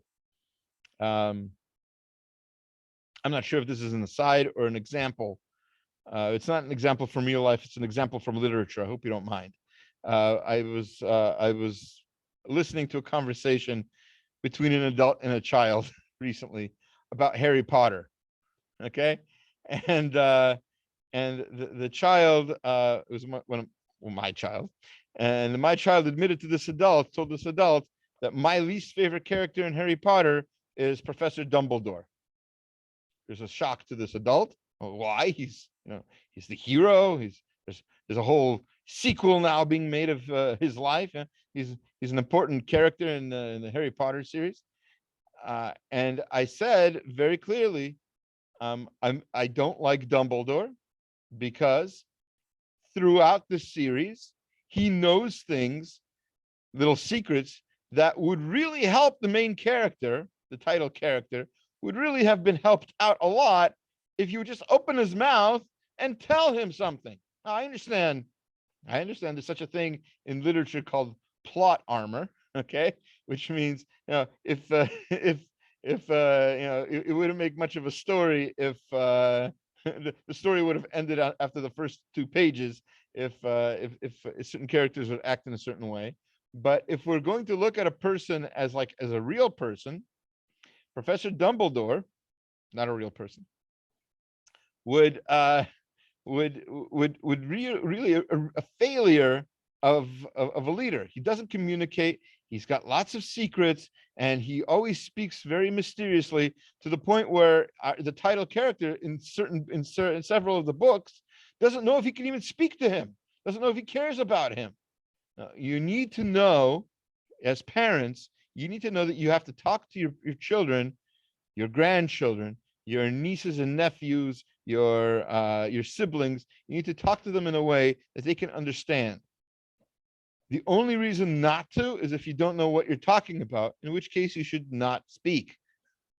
I'm not sure if this is an aside or an example. It's not an example from real life. It's an example from literature. I hope you don't mind. I was listening to a conversation between an adult and a child recently about Harry Potter. Okay, and the child was my child, and my child admitted to this adult, told this adult that my least favorite character in Harry Potter is Professor Dumbledore. There's a shock to this adult. Why? He's the hero. There's a whole sequel now being made of his life. He's an important character in the Harry Potter series. And I said very clearly, I don't like Dumbledore because throughout the series, he knows things, little secrets that would really help the main character, the title character, would really have been helped out a lot if you would just open his mouth and tell him something. Now, I understand there's such a thing in literature called plot armor, okay? Which means, if it wouldn't make much of a story if the story would have ended after the first 2 pages if certain characters would act in a certain way. But if we're going to look at a person as a real person, Professor Dumbledore, not a real person, would really a failure of a leader. He doesn't communicate. He's got lots of secrets, and he always speaks very mysteriously, to the point where the title character in several of the books doesn't know if he can even speak to him, doesn't know if he cares about him. Now, you need to know, as parents, you need to know that you have to talk to your children, your grandchildren, your nieces and nephews, your siblings. You need to talk to them in a way that they can understand. The only reason not to is if you don't know what you're talking about, in which case you should not speak.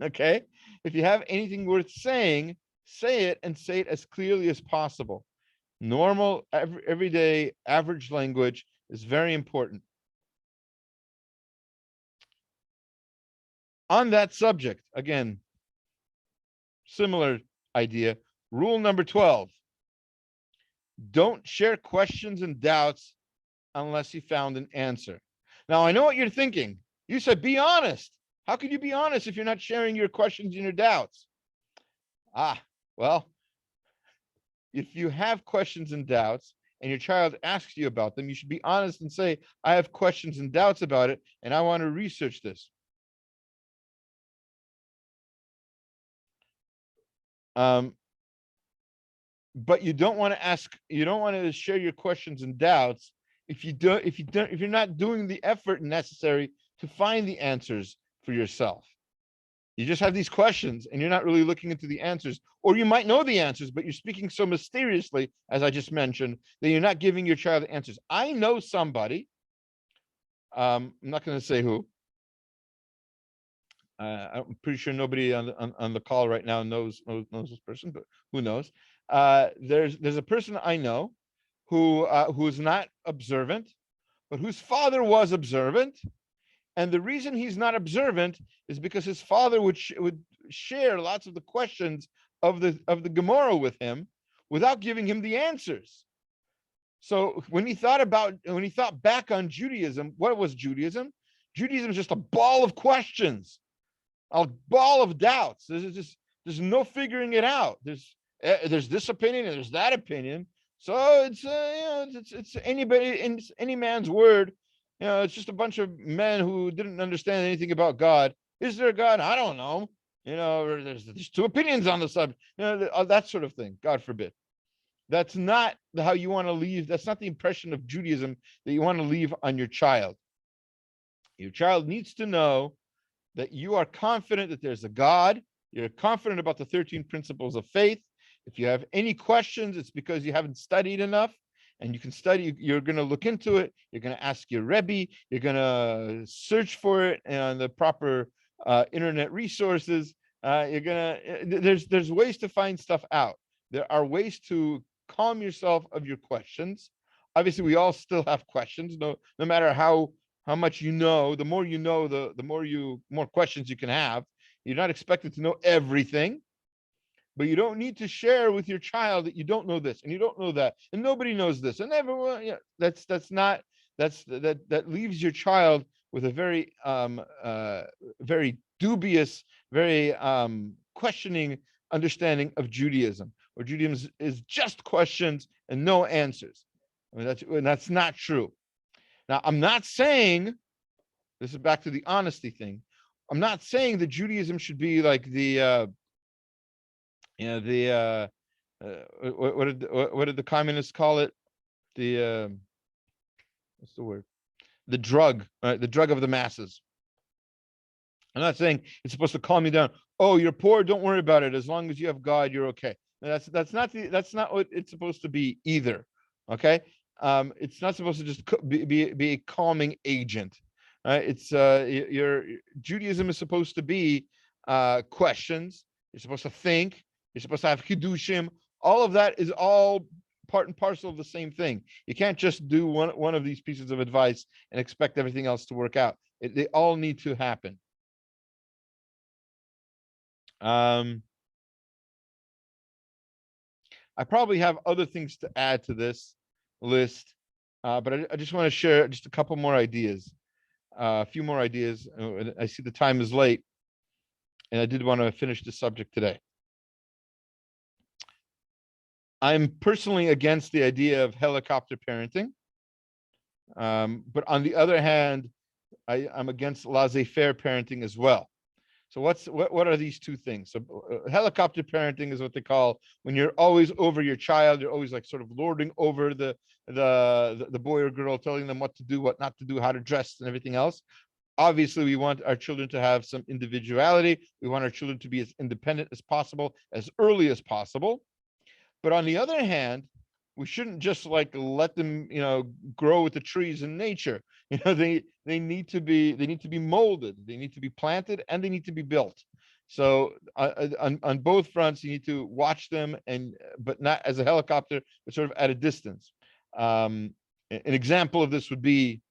Okay? If you have anything worth saying, say it, and say it as clearly as possible. Normal, everyday, average language is very important. On that subject, again, similar idea. Rule number 12. Don't share questions and doubts unless you found an answer. Now, I know what you're thinking. You said, be honest. How could you be honest if you're not sharing your questions and your doubts? Well, if you have questions and doubts and your child asks you about them, you should be honest and say, I have questions and doubts about it, and I want to research this. But you don't want to share your questions and doubts if you're not doing the effort necessary to find the answers for yourself. You just have these questions and you're not really looking into the answers, or you might know the answers, but you're speaking so mysteriously, as I just mentioned, that you're not giving your child the answers. I know somebody, I'm not going to say who. I'm pretty sure nobody on the call right now knows this person, but who knows? There's a person I know who is not observant, but whose father was observant, and the reason he's not observant is because his father would share lots of the questions of the Gemara with him without giving him the answers. So when he thought back on Judaism, what was Judaism? Judaism is just a ball of questions, a ball of doubts. There's no figuring it out. There's this opinion and there's that opinion. So it's any man's word. It's just a bunch of men who didn't understand anything about God. Is there a God? I don't know. There's 2 opinions on the subject. That sort of thing. God forbid. That's not how you want to leave. That's not the impression of Judaism that you want to leave on your child. Your child needs to know that you are confident that there's a God. You're confident about the 13 principles of faith. If you have any questions, it's because you haven't studied enough, and you can study. You're going to look into it. You're going to ask your Rebbe. You're going to search for it on the proper internet resources. There's ways to find stuff out. There are ways to calm yourself of your questions. Obviously, we all still have questions. No matter how much you know, the more you know, the more questions you can have. You're not expected to know everything, but you don't need to share with your child that you don't know this and you don't know that and nobody knows this and everyone. That leaves your child with a very very dubious, very questioning understanding of Judaism, where Judaism is just questions and no answers. I mean, that's not true. Now, I'm not saying, this is back to the honesty thing. I'm not saying that Judaism should be like what did the communists call it? What's the word? The drug, right? The drug of the masses. I'm not saying it's supposed to calm you down. Oh, you're poor, don't worry about it. As long as you have God, you're okay. That's not what it's supposed to be either. Okay, it's not supposed to just be a calming agent. Right? It's your Judaism is supposed to be questions. You're supposed to think. You're supposed to have chidushim. All of that is all part and parcel of the same thing. You can't just do one of these pieces of advice and expect everything else to work out. They all need to happen. I probably have other things to add to this list, but I just want to share just a couple more ideas, a few more ideas. I see the time is late, and I did want to finish the subject today. I'm personally against the idea of helicopter parenting, but on the other hand, I'm against laissez-faire parenting as well. So what are these two things? So helicopter parenting is what they call when you're always over your child. You're always like sort of lording over the boy or girl, telling them what to do, what not to do, how to dress, and everything else. Obviously, we want our children to have some individuality. We want our children to be as independent as possible, as early as possible. But on the other hand, we shouldn't just like let them, grow with the trees in nature. They need to be molded. They need to be planted, and they need to be built. So on both fronts, you need to watch them, but not as a helicopter, but sort of at a distance. An example of this would be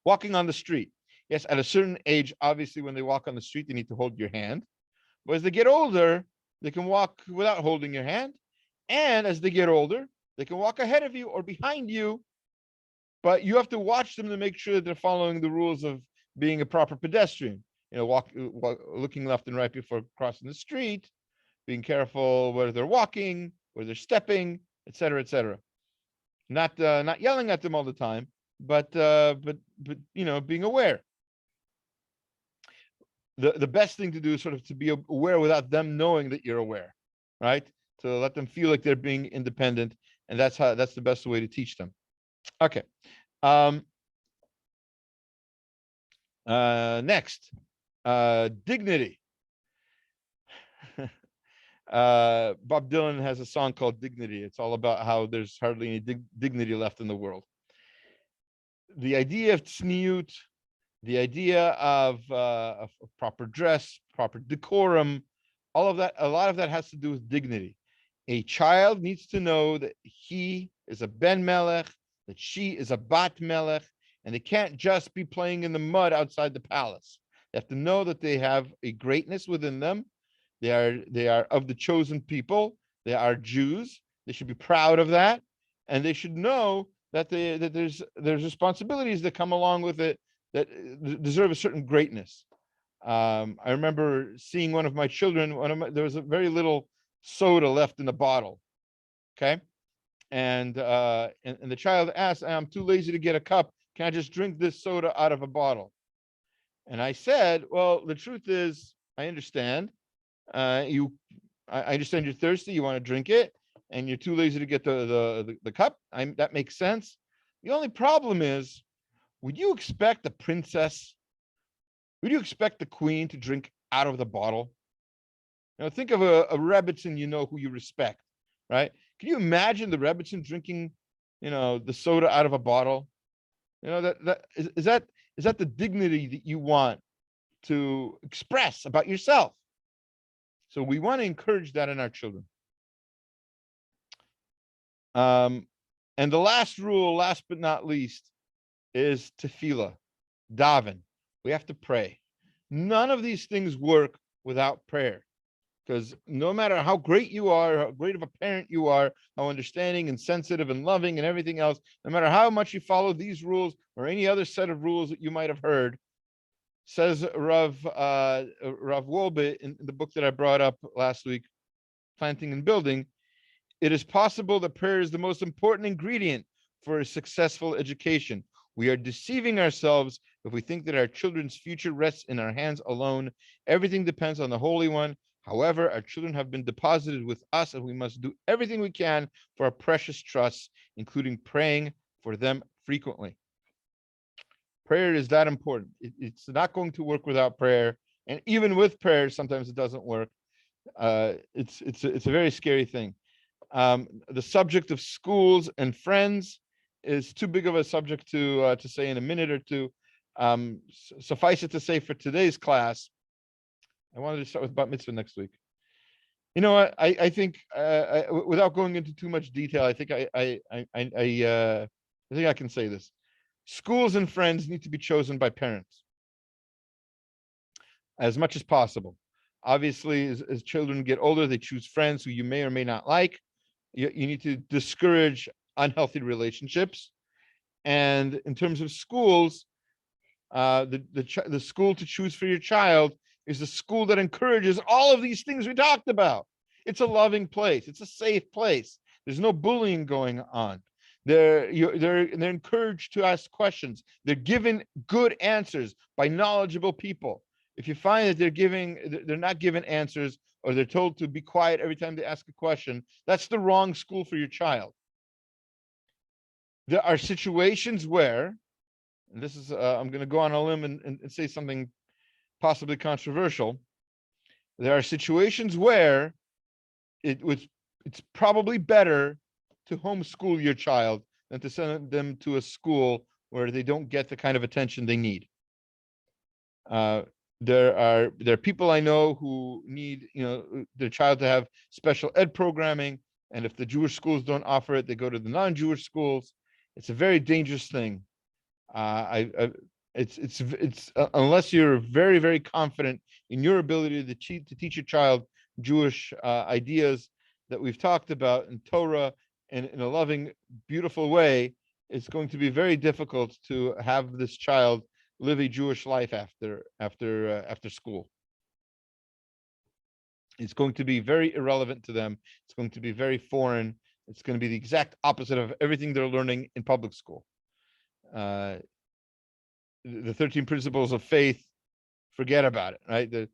walking on the street. Yes, at a certain age, obviously, when they walk on the street, they need to hold your hand. But as they get older, they can walk without holding your hand. And as they get older, they can walk ahead of you or behind you, but you have to watch them to make sure that they're following the rules of being a proper pedestrian. Looking left and right before crossing the street, being careful where they're walking, where they're stepping, etc., etc. Not yelling at them all the time, but being aware. The best thing to do is sort of to be aware without them knowing that you're aware, right? To let them feel like they're being independent, and that's the best way to teach them. Okay. Next, dignity. Bob Dylan has a song called Dignity. It's all about how there's hardly any dignity left in the world. The idea of tzniut, the idea of proper dress, proper decorum, all of that, a lot of that has to do with dignity. A child needs to know that he is a ben melech, that she is a bat melech, and they can't just be playing in the mud outside the palace. They have to know that they have a greatness within them. They are of the chosen people. They are Jews. They should be proud of that, and they should know that there's responsibilities that come along with it that deserve a certain greatness. I remember seeing one of my children. There was a very little soda left in the bottle. Okay, and the child asked, "I'm too lazy to get a cup. Can I just drink this soda out of a bottle?" And I said, "Well, the truth is, I understand. I understand you're thirsty. You want to drink it, and you're too lazy to get the cup. That makes sense. The only problem is, would you expect the princess? Would you expect the queen to drink out of the bottle? Think of a Rebbitzin, who you respect, right? Can you imagine the Rebbitzin drinking, the soda out of a bottle? Is that the dignity that you want to express about yourself? So we want to encourage that in our children. And the last rule, last but not least, is tefillah, daven. We have to pray. None of these things work without prayer, because no matter how great you are, how great of a parent you are, how understanding and sensitive and loving and everything else, no matter how much you follow these rules or any other set of rules that you might have heard, says Rav Wolbe in the book that I brought up last week, Planting and Building, it is possible that prayer is the most important ingredient for a successful education. We are deceiving ourselves if we think that our children's future rests in our hands alone. Everything depends on the Holy One. However, our children have been deposited with us, and we must do everything we can for our precious trusts, including praying for them frequently. Prayer is that important. It's not going to work without prayer, and even with prayer, sometimes it doesn't work. It's a very scary thing. The subject of schools and friends is too big of a subject to say in a minute or two. Suffice it to say, for today's class, I wanted to start with bat mitzvah next week. You know what? I think without going into too much detail, I think I think I can say this: schools and friends need to be chosen by parents as much as possible. Obviously, as children get older, they choose friends who you may or may not like. You need to discourage unhealthy relationships. And in terms of schools, the school to choose for your child is a school that encourages all of these things we talked about. It's a loving place. It's a safe place. There's no bullying going on. They're encouraged to ask questions. They're given good answers by knowledgeable people. If you find that they're not given answers, or they're told to be quiet every time they ask a question, that's the wrong school for your child. There are situations where, and this is, I'm going to go on a limb and say something possibly controversial. There are situations where it's probably better to homeschool your child than to send them to a school where they don't get the kind of attention they need. There are people I know who need, their child to have special ed programming, and if the Jewish schools don't offer it, they go to the non-Jewish schools. It's a very dangerous thing. It's unless you're very, very confident in your ability to teach your child Jewish ideas that we've talked about in Torah and in a loving, beautiful way, it's going to be very difficult to have this child live a Jewish life after school. It's going to be very irrelevant to them. It's going to be very foreign. It's going to be the exact opposite of everything they're learning in public school. The 13 principles of faith, forget about it, right?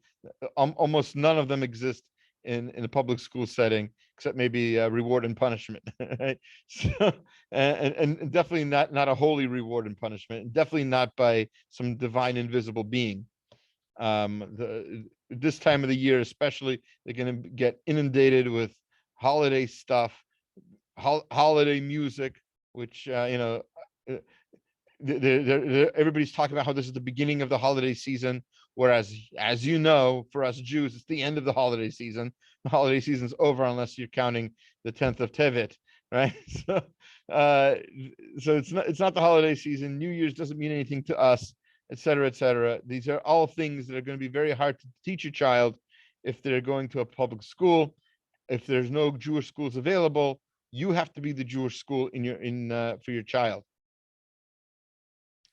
Almost none of them exist in a public school setting, except maybe reward and punishment, right? So, and definitely not a holy reward and punishment, and definitely not by some divine invisible being. This time of the year, especially, they're going to get inundated with holiday stuff, holiday music, which everybody's talking about how this is the beginning of the holiday season, whereas, as you know, for us Jews, it's the end of the holiday season. The holiday season's over unless you're counting the 10th of Tevet, right? So it's not the holiday season. New Year's doesn't mean anything to us, et cetera, et cetera. These are all things that are going to be very hard to teach your child if they're going to a public school. If there's no Jewish schools available, you have to be the Jewish school for your child.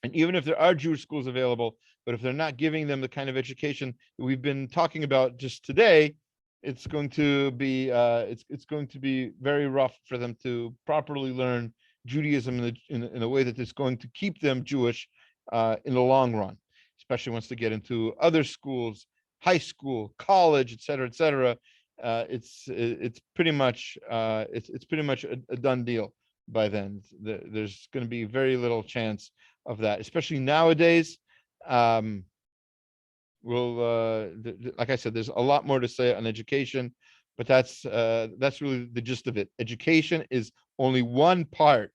And even if there are Jewish schools available, but if they're not giving them the kind of education that we've been talking about just today, it's going to be very rough for them to properly learn Judaism in a way that is going to keep them Jewish in the long run, especially once they get into other schools, high school, college, et cetera, et cetera. It's pretty much a done deal by then. There's going to be very little chance of that, especially nowadays. Like I said, there's a lot more to say on education, but that's really the gist of it. Education is only one part.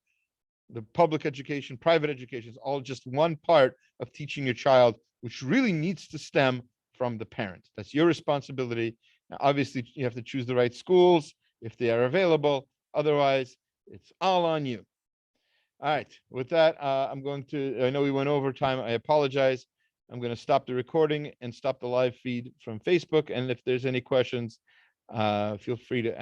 The public education, private education is all just one part of teaching your child, which really needs to stem from the parents. That's your responsibility. Now, obviously, you have to choose the right schools if they are available. Otherwise, it's all on you. All right. With that, I know we went over time. I apologize. I'm going to stop the recording and stop the live feed from Facebook. And if there's any questions, feel free to ask.